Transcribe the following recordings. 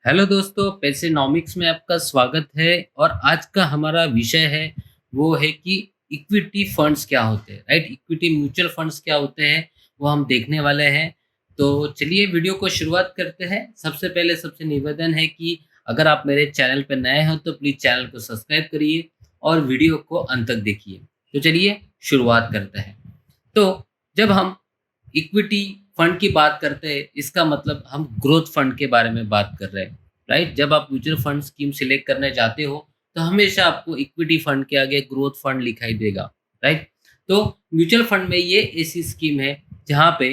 Hello दोस्तों, पैसेनॉमिक्स में आपका स्वागत है। और आज का हमारा विषय है वो है कि इक्विटी फंड्स क्या होते हैं, राइट। इक्विटी म्यूचुअल फंड्स क्या होते हैं वो हम देखने वाले हैं। तो चलिए वीडियो को शुरुआत करते हैं। सबसे पहले सबसे निवेदन है कि अगर आप मेरे चैनल पर नए हो तो प्लीज़ चैनल को सब्सक्राइब करिए और वीडियो को अंत तक देखिए। तो चलिए शुरुआत करते हैं। तो जब हम इक्विटी फंड की बात करते हैं, इसका मतलब हम ग्रोथ फंड के बारे में बात कर रहे हैं, राइट। जब आप म्यूचुअल फंड स्कीम सिलेक्ट करने जाते हो तो हमेशा आपको इक्विटी फंड के आगे ग्रोथ फंड दिखाई देगा, राइट। तो म्यूचुअल फंड में ये ऐसी स्कीम है जहाँ पे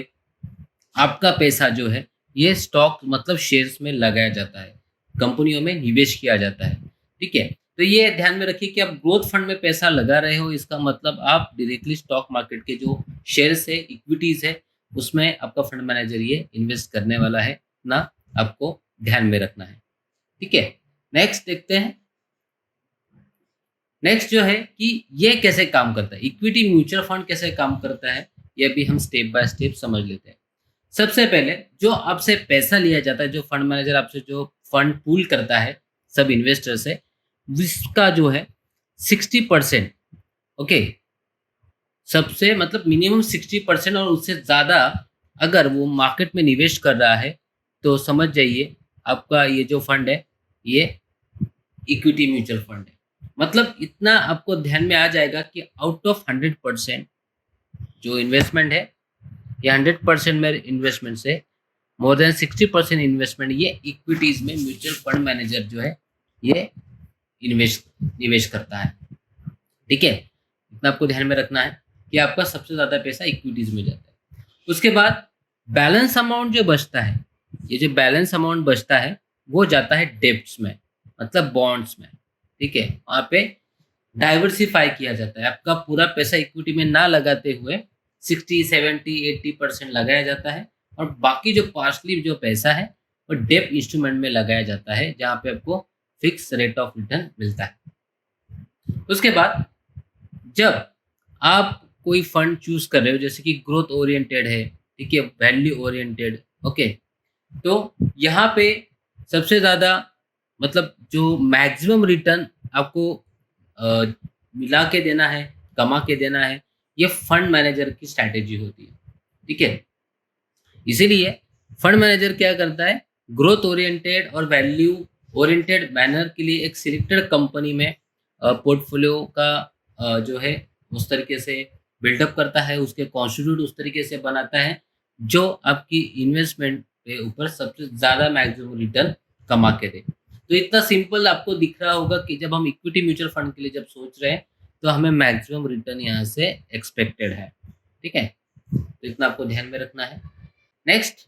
आपका पैसा जो है ये स्टॉक मतलब शेयर्स में लगाया जाता है, कंपनियों में निवेश किया जाता है, ठीक है। तो ये ध्यान में रखिए कि आप ग्रोथ फंड में पैसा लगा रहे हो, इसका मतलब आप डायरेक्टली स्टॉक मार्केट के जो शेयर्स है, इक्विटीज है, उसमें आपका फंड मैनेजर ये इन्वेस्ट करने वाला है ना। आपको ध्यान में रखना है, ठीक है। नेक्स्ट देखते हैं। नेक्स्ट जो है कि ये कैसे काम करता है, इक्विटी म्यूचुअल फंड कैसे काम करता है, ये भी हम स्टेप बाय स्टेप समझ लेते हैं। सबसे पहले जो आपसे पैसा लिया जाता है, जो फंड मैनेजर आपसे जो फंड पूल करता है सब इन्वेस्टर से, इसका जो है 60%, ओके, सबसे मतलब मिनिमम 60% और उससे ज़्यादा अगर वो मार्केट में निवेश कर रहा है तो समझ जाइए आपका ये जो फंड है ये इक्विटी म्यूचुअल फंड है। मतलब इतना आपको ध्यान में आ जाएगा कि आउट ऑफ 100% जो इन्वेस्टमेंट है, ये 100% में इन्वेस्टमेंट से मोर देन 60% इन्वेस्टमेंट ये इक्विटीज में म्यूचुअल फंड मैनेजर जो है ये इन्वेस्ट निवेश करता है, ठीक है। इतना आपको ध्यान में रखना है कि आपका सबसे ज़्यादा पैसा इक्विटीज में जाता है। उसके बाद बैलेंस अमाउंट जो बचता है, ये जो बैलेंस अमाउंट बचता है वो जाता है डेब्ट्स में, मतलब बॉन्ड्स में, ठीक है। वहाँ पे डाइवर्सिफाई किया जाता है, आपका पूरा पैसा इक्विटी में ना लगाते हुए 60, 70, 80% लगाया जाता है और बाकी जो पार्शली जो पैसा है वो डेप इंस्ट्रूमेंट में लगाया जाता है जहाँ पे आपको फिक्स रेट ऑफ रिटर्न मिलता है। उसके बाद जब आप कोई फंड चूज कर रहे हो जैसे कि ग्रोथ ओरिएंटेड है, ठीक है, वैल्यू ओरिएंटेड, ओके, तो यहाँ पे सबसे ज़्यादा मतलब जो मैक्सिमम रिटर्न आपको अ, मिला के देना है, कमा के देना है, ये फंड मैनेजर की स्ट्रैटेजी होती है, ठीक है। इसीलिए फंड मैनेजर क्या करता है, ग्रोथ ओरिएंटेड और वैल्यू ओरिएंटेड मैनर के लिए एक सिलेक्टेड कंपनी में पोर्टफोलियो का जो है उस तरीके से बिल्डअप करता है, उसके कॉन्स्टिट्यूट उस तरीके से बनाता है जो आपकी इन्वेस्टमेंट के ऊपर सबसे ज़्यादा मैक्सिमम रिटर्न कमा के दे। तो इतना सिंपल आपको दिख रहा होगा कि जब हम इक्विटी म्यूचुअल फंड के लिए जब सोच रहे हैं तो हमें मैक्सिमम रिटर्न यहाँ से एक्सपेक्टेड है, ठीक है। तो इतना आपको ध्यान में रखना है। Next,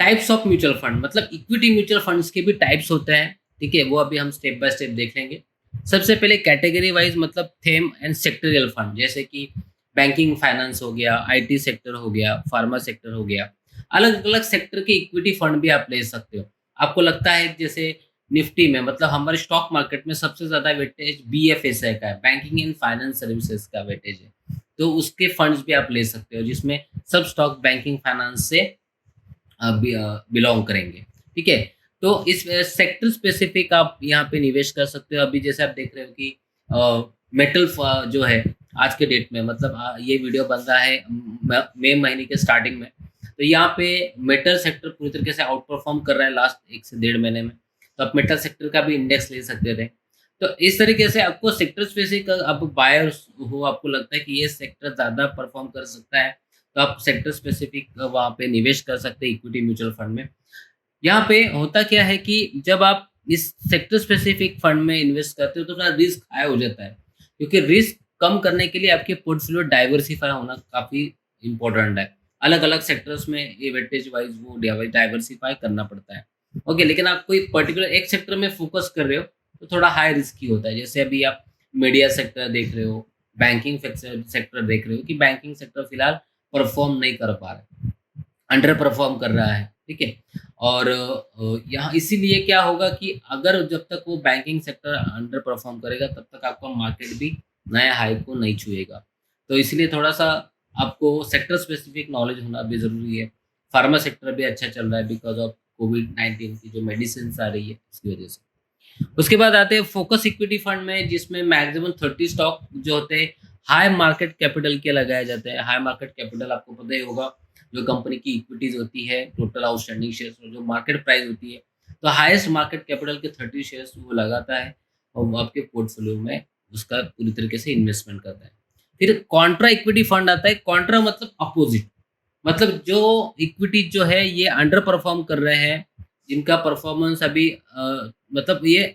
types of mutual fund, मतलब इक्विटी म्यूचुअल फंड्स के भी टाइप्स होते हैं, ठीक है, वो अभी हम स्टेप बाय स्टेप देख लेंगे। सबसे पहले कैटेगरी वाइज मतलब थेम एंड सेक्टरियल फंड, जैसे कि बैंकिंग फाइनेंस हो गया, आईटी सेक्टर हो गया, फार्मा सेक्टर हो गया। अलग अलग सेक्टर के इक्विटी फंड भी आप ले सकते हो। आपको लगता है जैसे निफ्टी में मतलब हमारे स्टॉक मार्केट में सबसे ज्यादा वेटेज बीएफएसआई का है, बैंकिंग एंड फाइनेंस सर्विसेज का वेटेज है, तो उसके फंड्स भी आप ले सकते हो जिसमें सब स्टॉक बैंकिंग फाइनेंस से बिलोंग करेंगे, ठीक है। तो इस सेक्टर स्पेसिफिक आप यहाँ पे निवेश कर सकते हो। अभी जैसे आप देख रहे हो कि मेटल जो है आज के डेट में मतलब ये वीडियो बन रहा है मई महीने के स्टार्टिंग में, तो यहाँ पे मेटल सेक्टर पूरी तरीके से आउट परफॉर्म कर रहा है लास्ट 1 से 1.5 महीने में। तो आप मेटल सेक्टर का भी इंडेक्स ले सकते थे। तो इस तरीके से आपको सेक्टर स्पेसिफिक आप बायर हो, आपको लगता है कि ये सेक्टर ज़्यादा परफॉर्म कर सकता है तो आप सेक्टर स्पेसिफिक वहाँ पे निवेश कर सकते हैं इक्विटी म्यूचुअल फंड में। यहाँ पे होता क्या है कि जब आप इस सेक्टर स्पेसिफिक फंड में इन्वेस्ट करते हो तो थोड़ा रिस्क हाई हो जाता है, क्योंकि रिस्क कम करने के लिए आपके पोर्टफोलियो डाइवर्सिफाई होना काफ़ी इम्पोर्टेंट है। अलग अलग सेक्टर्स में ये वेटेज वाइज वो डाइवर्सिफाई करना पड़ता है, ओके। लेकिन आप कोई पर्टिकुलर एक सेक्टर में फोकस कर रहे हो तो थोड़ा हाई रिस्क ही होता है। जैसे अभी आप मीडिया सेक्टर देख रहे हो, बैंकिंग सेक्टर देख रहे हो कि बैंकिंग सेक्टर फिलहाल परफॉर्म नहीं कर पा रहा, अंडर परफॉर्म कर रहा है, ठीक है। और यहाँ इसीलिए क्या होगा कि अगर जब तक वो बैंकिंग सेक्टर अंडर परफॉर्म करेगा तब तक आपका मार्केट भी नया हाई को नहीं छुएगा। तो इसलिए थोड़ा सा आपको सेक्टर स्पेसिफिक नॉलेज होना भी ज़रूरी है। फार्मा सेक्टर भी अच्छा चल रहा है बिकॉज ऑफ कोविड-19 की जो मेडिसिन्स आ रही है उसकी वजह से। उसके बाद आते हैं फोकस इक्विटी फंड में, जिसमें मैक्सिमम 30 स्टॉक जो होते हैं हाई मार्केट कैपिटल के लगाए जाते हैं। हाई मार्केट कैपिटल आपको पता ही होगा, जो कंपनी की इक्विटीज होती है, टोटल आउटस्टैंडिंग शेयर्स और जो मार्केट प्राइस होती है, तो हाईएस्ट मार्केट कैपिटल के 30 शेयर्स वो लगाता है और वो आपके पोर्टफोलियो में उसका पूरी तरीके से इन्वेस्टमेंट करता है। फिर कॉन्ट्रा इक्विटी फंड आता है। कॉन्ट्रा मतलब अपोजिट, मतलब जो इक्विटी जो है ये अंडर परफॉर्म कर रहे हैं, जिनका परफॉर्मेंस अभी मतलब ये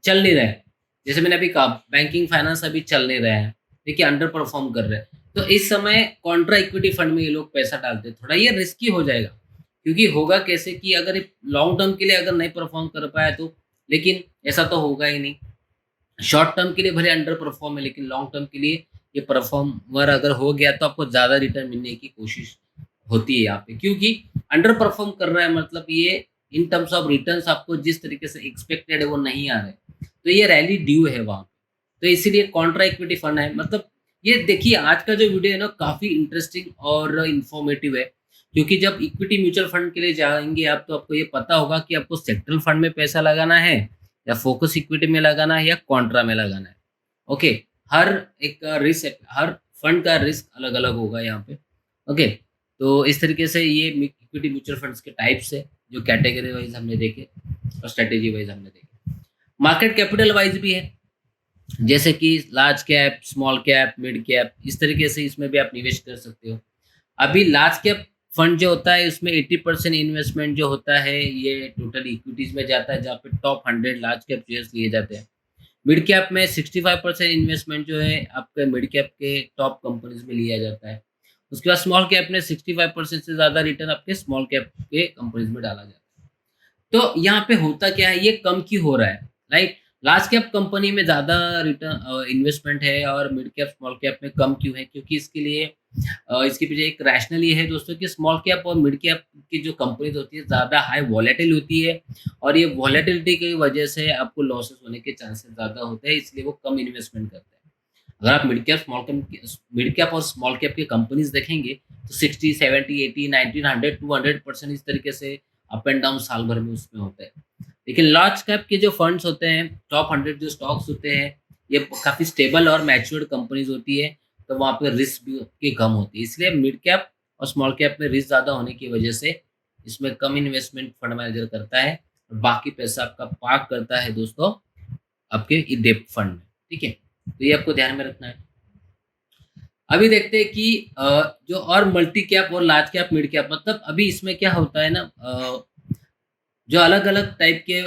चल नहीं रहा है। जैसे मैंने अभी कहा, बैंकिंग फाइनेंस अभी चल नहीं रहा है, देखिए अंडर परफॉर्म कर रहे हैं। तो इस समय कॉन्ट्रा इक्विटी फंड में ये लोग पैसा डालते हैं। थोड़ा ये रिस्की हो जाएगा, क्योंकि होगा कैसे कि अगर लॉन्ग टर्म के लिए अगर नहीं परफॉर्म कर पाया तो, लेकिन ऐसा तो होगा ही नहीं। शॉर्ट टर्म के लिए भले अंडर परफॉर्म है, लेकिन लॉन्ग टर्म के लिए ये परफॉर्मर अगर हो गया तो आपको ज़्यादा रिटर्न मिलने की कोशिश होती है यहाँ पे, क्योंकि अंडर परफॉर्म कर रहा है मतलब ये इन टर्म्स ऑफ रिटर्न्स आपको जिस तरीके से एक्सपेक्टेड है वो नहीं आ रहे, तो ये रैली ड्यू है वहाँ पे। तो इसीलिए कॉन्ट्रा इक्विटी फंड है। मतलब ये देखिए, आज का जो वीडियो है ना काफ़ी इंटरेस्टिंग और इंफॉर्मेटिव है, क्योंकि जब इक्विटी म्यूचुअल फंड के लिए जाएंगे आप, तो आपको ये पता होगा कि आपको सेक्टरल फंड में पैसा लगाना है या फोकस इक्विटी में लगाना है या कॉन्ट्रा में लगाना है। ओके, हर एक का रिस्क, हर फंड का रिस्क अलग अलग होगा यहाँ पे। ओके, तो इस तरीके से ये इक्विटी म्यूचुअल फंड्स के टाइप्स है, जो कैटेगरी वाइज हमने देखे और स्ट्रेटेजी वाइज हमने देखे। मार्केट कैपिटल वाइज भी है, जैसे कि large cap, small cap, mid cap, इस तरीके से इसमें भी आप निवेश कर सकते हो। अभी लार्ज कैप फंड जो होता है उसमें 80% इन्वेस्टमेंट जो होता है ये टोटल इक्विटीज में जाता है, जहाँ पे टॉप 100 लार्ज कैप शेयर्स लिए जाते हैं। मिड कैप में 65% इन्वेस्टमेंट जो है आपके मिड कैप के टॉप कंपनीज में लिया जाता है। उसके बाद स्मॉल कैप में 65% से ज़्यादा रिटर्न आपके स्मॉल कैप के कंपनीज में डाला जाता है। तो यहाँ पे होता क्या है, ये कम क्यों हो रहा है, राइट? लार्ज कैप कंपनी में ज़्यादा रिटर्न इन्वेस्टमेंट है और मिड कैप स्मॉल कैप में कम क्यों है? क्योंकि इसके लिए इसके पीछे एक रैशनल ये है दोस्तों कि स्मॉल कैप और मिड कैप की जो कंपनीज होती है ज़्यादा हाई वॉलेटिल होती है, और ये वॉलेटिलिटी की वजह से आपको लॉसेस होने के चांसेस ज़्यादा होते हैं, इसलिए वो कम इन्वेस्टमेंट करते हैं। अगर आप मिड कैप और स्मॉल कैप की कंपनीज देखेंगे तो 60, 70, 80, 90, 100, 200% इस तरीके से अप एंड डाउन साल भर में उसमें होता है। लेकिन लार्ज कैप के जो फंड्स होते हैं, टॉप 100 जो स्टॉक्स होते हैं, ये काफ़ी स्टेबल और मैच्योर्ड कंपनीज होती है, तो वहाँ पे रिस्क भी की कम होती है। इसलिए मिड कैप और स्मॉल कैप में रिस्क ज़्यादा होने की वजह से इसमें कम इन्वेस्टमेंट फंड मैनेजर करता है और बाकी पैसा आपका पार्क करता है दोस्तों आपके डेब्ट फंड में। ठीक है, तो ये आपको ध्यान में रखना है। अभी देखते हैं कि जो और मल्टी कैप और लार्ज कैप, मिड कैप, मतलब अभी इसमें क्या होता है ना, जो अलग-अलग टाइप के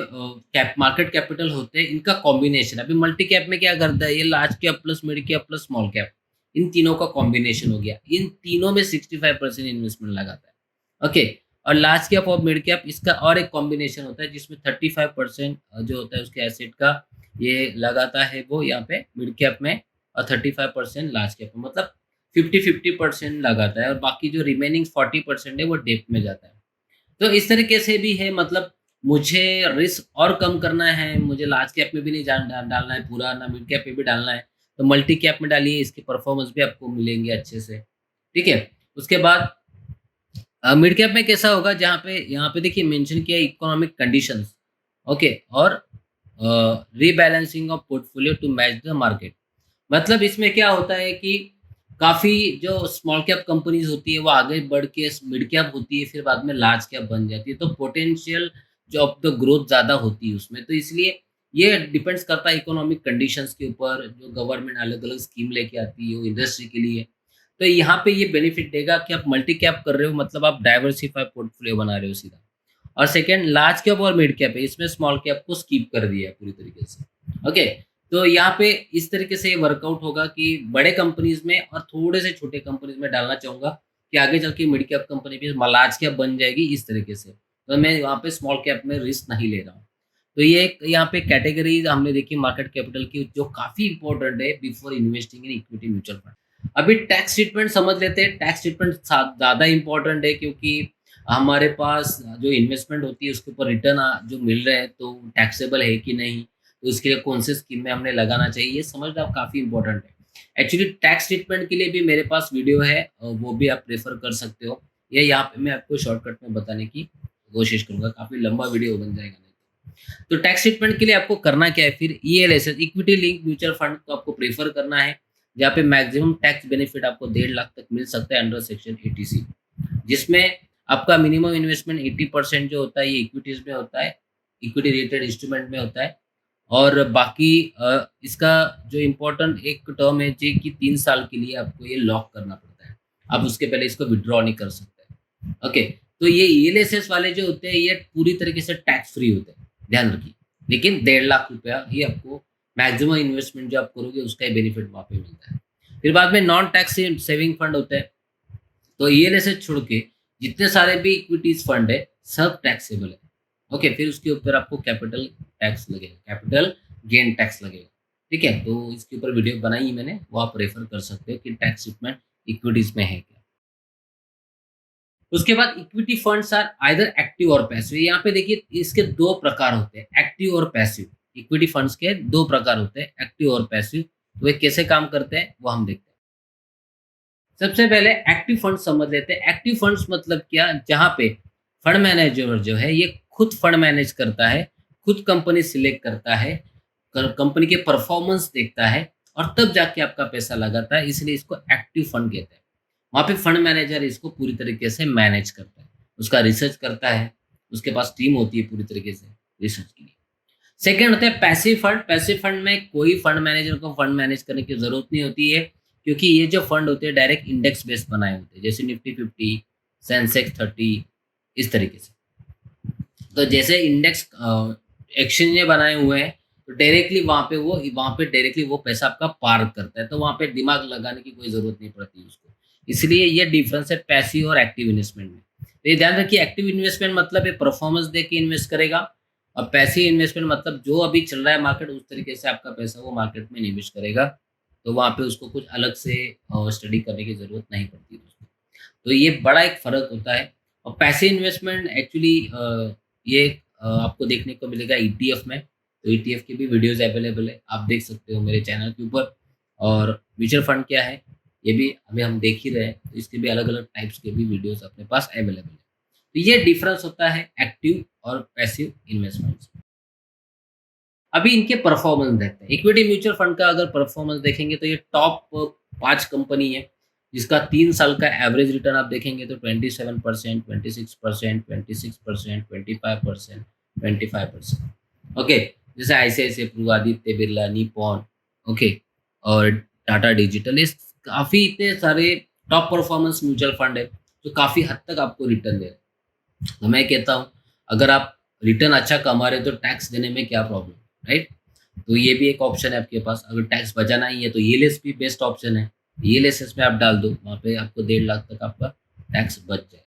कैप मार्केट कैपिटल होते हैं, इनका कॉम्बिनेशन। अभी मल्टी कैप में क्या करता है, ये large cap plus mid cap plus small cap, इन तीनों का कॉम्बिनेशन हो गया। इन तीनों में 65% इन्वेस्टमेंट लगाता है। ओके, और लार्ज कैप और मिड कैप इसका और एक कॉम्बिनेशन होता है, जिसमें 35% जो होता है उसके एसेट का ये लगाता है वो यहाँ पे मिड कैप में, और 35% लार्ज कैप में, मतलब 50-50% लगाता है, और बाकी जो रिमेनिंग 40% है वो डेप्ट में जाता है। तो इस तरीके से भी है, मतलब मुझे रिस्क और कम करना है, मुझे लार्ज कैप में भी नहीं डालना है पूरा, ना मिड कैप में भी डालना है, तो मल्टी कैप में डालिए, इसके परफॉर्मेंस भी आपको मिलेंगे अच्छे से। ठीक है, उसके बाद मिड कैप में कैसा होगा, जहाँ पे यहाँ पे देखिए मेंशन किया इकोनॉमिक कंडीशंस। ओके, और rebalancing of portfolio to match the market. मतलब इसमें क्या होता है कि काफ़ी जो स्मॉल कैप कंपनीज होती है वो आगे बढ़ के मिड कैप होती है, फिर बाद में लार्ज कैप बन जाती है, तो पोटेंशियल जो ऑफ द ग्रोथ ज़्यादा होती है उसमें। तो इसलिए ये डिपेंड्स करता है इकोनॉमिक कंडीशंस के ऊपर, जो गवर्नमेंट अलग अलग स्कीम लेके आती है वो इंडस्ट्री के लिए। तो यहाँ पे ये बेनिफिट देगा कि आप मल्टी कैप कर रहे हो, मतलब आप डाइवर्सिफाई पोर्टफोलियो बना रहे हो सीधा। और सेकंड, लार्ज कैप और मिड कैप है, इसमें स्मॉल कैप को स्किप कर दिया है पूरी तरीके से। ओके, तो यहाँ पे इस तरीके से वर्कआउट होगा कि बड़े कंपनीज में और थोड़े से छोटे कंपनीज में डालना चाहूँगा, कि आगे चल के मिड कैप कंपनी भी लार्ज कैप बन जाएगी इस तरीके से। तो मैं वहाँ पे स्मॉल कैप में रिस्क नहीं ले रहा हूँ। तो ये एक यहाँ पे कैटेगरीज हमने देखी मार्केट कैपिटल की, जो काफ़ी इंपॉर्टेंट है before investing in equity mutual fund. अभी टैक्स ट्रीटमेंट समझ लेते हैं। टैक्स ट्रीटमेंट ज़्यादा इंपॉर्टेंट है, क्योंकि हमारे पास जो इन्वेस्टमेंट होती है उसके ऊपर रिटर्न जो मिल रहे हैं तो टैक्सेबल है कि नहीं, तो उसके लिए कौन से स्कीम में हमने लगाना चाहिए, ये समझना काफ़ी इंपॉर्टेंट है। एक्चुअली टैक्स ट्रीटमेंट के लिए भी मेरे पास वीडियो है, वो भी आप रेफर कर सकते हो, या यहाँ पे मैं आपको शॉर्टकट में बताने की कोशिश करूँगा, काफ़ी लंबा वीडियो बन जाएगा नहीं तो। तो टैक्स ट्रीटमेंट के लिए आपको करना क्या है फिर ELSS equity link mutual fund को आपको प्रेफ़र करना है, जहाँ पे मैक्सिमम टैक्स बेनिफिट आपको 1.5 लाख तक मिल सकता है अंडर सेक्शन 80C, जिसमें आपका मिनिमम इन्वेस्टमेंट 80% जो होता है ये इक्विटीज़ में होता है, इक्विटी रिलेटेड इंस्ट्रूमेंट में होता है और बाकी इसका जो इम्पोर्टेंट एक टर्म है जी कि 3 साल के लिए आपको ये लॉक करना पड़ता है। आप उसके पहले इसको विथड्रॉ नहीं कर सकते। ओके, तो ये ईएलएसएस वाले जो होते हैं ये पूरी तरीके से टैक्स फ्री होते हैं, ध्यान रखिए। लेकिन 1.5 लाख रुपया ही आपको मैक्सिमम इन्वेस्टमेंट जो आप करोगे उसका ही बेनिफिट वहाँ पे मिलता है। फिर बाद में नॉन टैक्स सेविंग फंड होता है, तो ईएलएसएस छोड़ के जितने सारे भी इक्विटीज़ फंड है सब टैक्सेबल है। ओके, फिर उसके ऊपर आपको कैपिटल टैक्स लगेगा, कैपिटल गेन टैक्स लगेगा। ठीक है, तो इसके ऊपर वीडियो बनाई है मैंने, वो आप रेफर कर सकते हो कि टैक्स ट्रीटमेंट इक्विटीज में है क्या। उसके बाद equity funds are either active और पैसिव। यहाँ पे देखिए इसके दो प्रकार होते हैं, एक्टिव और पैसिव। इक्विटी फंड्स के दो प्रकार होते हैं, एक्टिव और पैसिव। तो वे कैसे काम करते हैं वो हम देखते हैं। सबसे पहले एक्टिव फंड समझ लेते हैं। एक्टिव फंड्स मतलब क्या, जहाँ पे फंड मैनेजर जो है ये खुद फंड मैनेज करता है, खुद कंपनी सिलेक्ट करता है, कंपनी के परफॉर्मेंस देखता है और तब जाके आपका पैसा लगाता है, इसलिए इसको एक्टिव फंड कहते हैं। वहाँ पे फंड मैनेजर इसको पूरी तरीके से मैनेज करता है, उसका रिसर्च करता है, उसके पास टीम होती है पूरी तरीके से रिसर्च के लिए। सेकेंड होता है पैसिव फंड। पैसिव फंड में कोई फंड मैनेजर को फंड मैनेज करने की जरूरत नहीं होती है, क्योंकि ये जो फंड होते हैं डायरेक्ट इंडेक्स बेस्ड बनाए होते हैं, जैसे निफ्टी 50, सेंसेक्स 30, इस तरीके से। तो जैसे इंडेक्स एक्सचेंज में बनाए हुए हैं तो डायरेक्टली वहाँ पे डायरेक्टली वो पैसा आपका पार्क करता है, तो वहाँ पे दिमाग लगाने की कोई जरूरत नहीं पड़ती उसको। इसलिए ये डिफरेंस है पैसिव और एक्टिव इन्वेस्टमेंट में। तो ये ध्यान रखिए, एक्टिव इन्वेस्टमेंट मतलब ये परफॉर्मेंस दे के इन्वेस्ट करेगा और पैसिव इन्वेस्टमेंट मतलब जो अभी चल रहा है मार्केट उस तरीके से आपका पैसा वो मार्केट में निवेश करेगा, तो वहाँ पे उसको कुछ अलग से स्टडी करने की जरूरत नहीं पड़ती दोस्तों। तो ये बड़ा एक फ़र्क होता है। और पैसिव इन्वेस्टमेंट एक्चुअली ये आपको देखने को मिलेगा ईटीएफ में। तो ईटीएफ की भी वीडियोज़ अवेलेबल है, आप देख सकते हो मेरे चैनल के ऊपर। और म्यूचुअल फंड क्या है ये भी अभी हम देख ही रहे हैं, तो इसके भी अलग-अलग टाइप्स के भी वीडियोज़ अपने पास अवेलेबल है। तो ये डिफरेंस होता है एक्टिव और पैसिव इन्वेस्टमेंट्स। अभी इनके परफॉर्मेंस देखते हैं। इक्विटी म्यूचुअल फंड का अगर परफॉर्मेंस देखेंगे तो ये टॉप 5 कंपनी है, जिसका 3 साल का एवरेज रिटर्न आप देखेंगे तो 27%, 26%, 26%, 25%, 25%। ओके, जैसे ICICI, Pru, Aditya Birla, Nippon, okay, और टाटा डिजिटल, इस काफ़ी इतने सारे टॉप परफॉर्मेंस म्यूचुअल फंड है, जो काफ़ी हद तक आपको रिटर्न दे रहे हैं। तो मैं कहता हूँ अगर आप रिटर्न अच्छा कमा रहे हो तो टैक्स देने में क्या प्रॉब्लम, राइट? तो ये भी एक ऑप्शन है आपके पास। अगर टैक्स बचाना ही है तो ईएलएस भी बेस्ट ऑप्शन है। ईएलएसएस में आप डाल दो, वहाँ पे आपको 1.5 लाख तक आपका टैक्स बच जाए।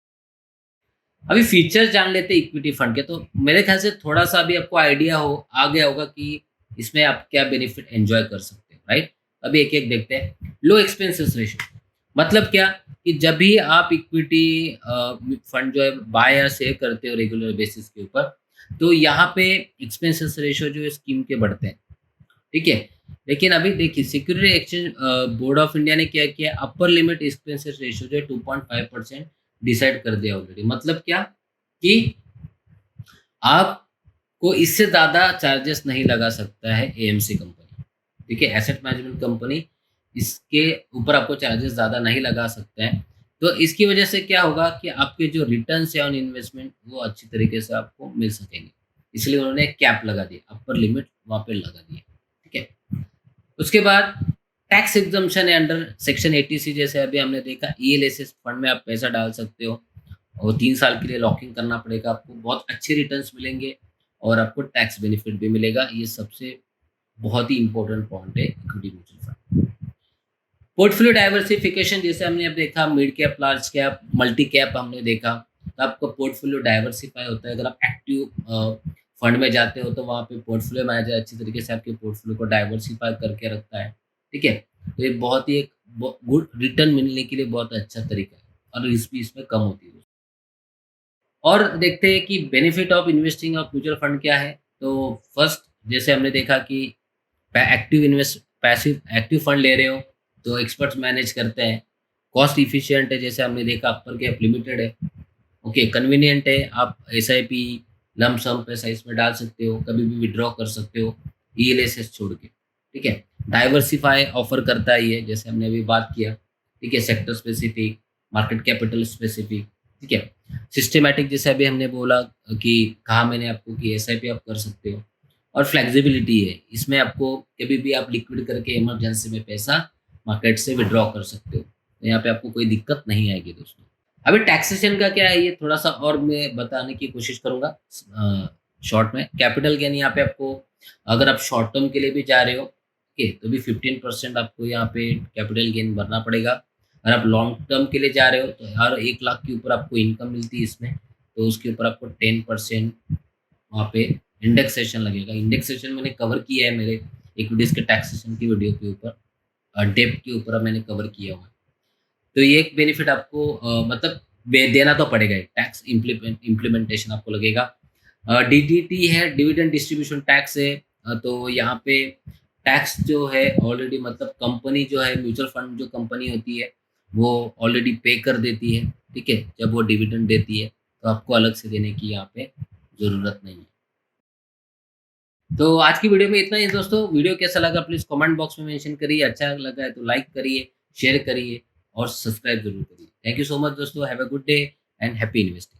अभी फीचर्स जान लेते हैं इक्विटी फंड के, तो मेरे ख्याल से थोड़ा सा अभी आपको आइडिया हो आ गया होगा कि इसमें आप क्या बेनिफिट एंजॉय कर सकते हैं, राइट? अभी एक एक देखते हैं। लो एक्सपेंसेस रेशियो मतलब क्या, कि जब भी आप इक्विटी फंड जो है बाय या सेल करते हो रेगुलर बेसिस के ऊपर, तो यहाँ पे एक्सपेंसेस रेशियो जो है स्कीम के बढ़ते हैं, ठीक है। लेकिन अभी देखिए security exchange board of India ने क्या किया, अपर लिमिट एक्सपेंसेस रेशियो जो है 2.5% डिसाइड कर दिया ऑलरेडी। मतलब क्या कि आपको इससे ज़्यादा चार्जेस नहीं लगा सकता है एएमसी कंपनी, ठीक है, एसेट मैनेजमेंट कंपनी, इसके ऊपर आपको चार्जेस ज़्यादा नहीं लगा सकते हैं। तो इसकी वजह से क्या होगा कि आपके जो रिटर्न्स है ऑन इन्वेस्टमेंट वो अच्छी तरीके से आपको मिल सकेंगे। इसलिए उन्होंने एक कैप लगा दिया, अपर लिमिट वहाँ पे लगा दिया, ठीक है। उसके बाद टैक्स एग्जम्पशन है अंडर सेक्शन 80C, जैसे अभी हमने देखा ईएलएसएस फंड में आप पैसा डाल सकते हो और 3 साल के लिए लॉकिंग करना पड़ेगा, आपको बहुत अच्छे रिटर्न्स मिलेंगे और आपको टैक्स बेनिफिट भी मिलेगा। ये सबसे बहुत ही इंपॉर्टेंट पॉइंट है equity mutual fund. Portfolio diversification, जैसे हमने अब देखा mid cap, large cap, multi cap हमने देखा, तो आपका पोर्टफोलियो डाइवर्सिफाई होता है। अगर आप एक्टिव फंड में जाते हो तो वहाँ पे पोर्टफोलियो मैनेजर अच्छी तरीके से आपके पोर्टफोलियो को डाइवर्सिफाई करके रखता है, ठीक है। तो ये बहुत ही एक गुड रिटर्न मिलने के लिए बहुत अच्छा तरीका है और रिस्क भी इसमें कम होती है। और देखते हैं कि benefit of investing of mutual fund क्या है। तो फर्स्ट, जैसे हमने देखा कि पैसिव एक्टिव फंड ले रहे हो तो एक्सपर्ट्स मैनेज करते हैं, कॉस्ट इफिशिएंट है, जैसे हमने देखा अपर कैप लिमिटेड है, ओके, कन्वीनियंट है, आप एसआईपी लंप सम पैसा इसमें डाल सकते हो, कभी भी विड्रॉ कर सकते हो ईएलएसएस छोड़ के, ठीक है। डाइवर्सिफाई ऑफर करता है ये, जैसे हमने अभी बात किया, ठीक है, sector specific, market capital specific, ठीक है। सिस्टमैटिक जैसे अभी हमने बोला कि कहा मैंने आपको कि एसआईपी आप कर सकते हो, और फ्लेक्सिबिलिटी है, इसमें आपको कभी भी आप लिक्विड करके इमरजेंसी में पैसा मार्केट से विड्रॉ कर सकते हो, तो यहाँ पे आपको कोई दिक्कत नहीं आएगी दोस्तों। अभी टैक्सेशन का क्या है, ये थोड़ा-सा और मैं बताने की कोशिश करूँगा शॉर्ट में। कैपिटल गेन यहाँ पे आपको, अगर आप शॉर्ट टर्म के लिए भी जा रहे हो, ठीक है, तो भी 15% आपको यहाँ पे कैपिटल गेन भरना पड़ेगा। अगर आप लॉन्ग टर्म के लिए जा रहे हो, तो हर 1 लाख के ऊपर आपको इनकम मिलती है इसमें, तो उसके ऊपर आपको 10% वहाँ पे इंडेक्सेशन लगेगा। इंडेक्सेशन मैंने कवर किया है मेरे इक्विटीज़ के टैक्सेशन की वीडियो के ऊपर, डेब्ट के ऊपर मैंने कवर किया हुआ है। तो ये एक बेनिफिट आपको मतलब देना तो पड़ेगा ही, टैक्स इम्प्लीमेंटेशन आपको लगेगा। डीडीटी है, डिविडेंड डिस्ट्रीब्यूशन टैक्स है, तो यहाँ पे टैक्स जो है ऑलरेडी, मतलब कंपनी जो है, म्यूचुअल फंड जो कंपनी होती है वो ऑलरेडी पे कर देती है, ठीक है, जब वो डिविडेंड देती है, तो आपको अलग से देने की यहाँ पे ज़रूरत नहीं है। तो आज की वीडियो में इतना ही दोस्तों। वीडियो कैसा लगा प्लीज़ कमेंट बॉक्स में मेंशन करिए, अच्छा लगा है तो लाइक करिए, शेयर करिए और सब्सक्राइब ज़रूर करिए। थैंक यू सो मच दोस्तों, have a good day and happy investing.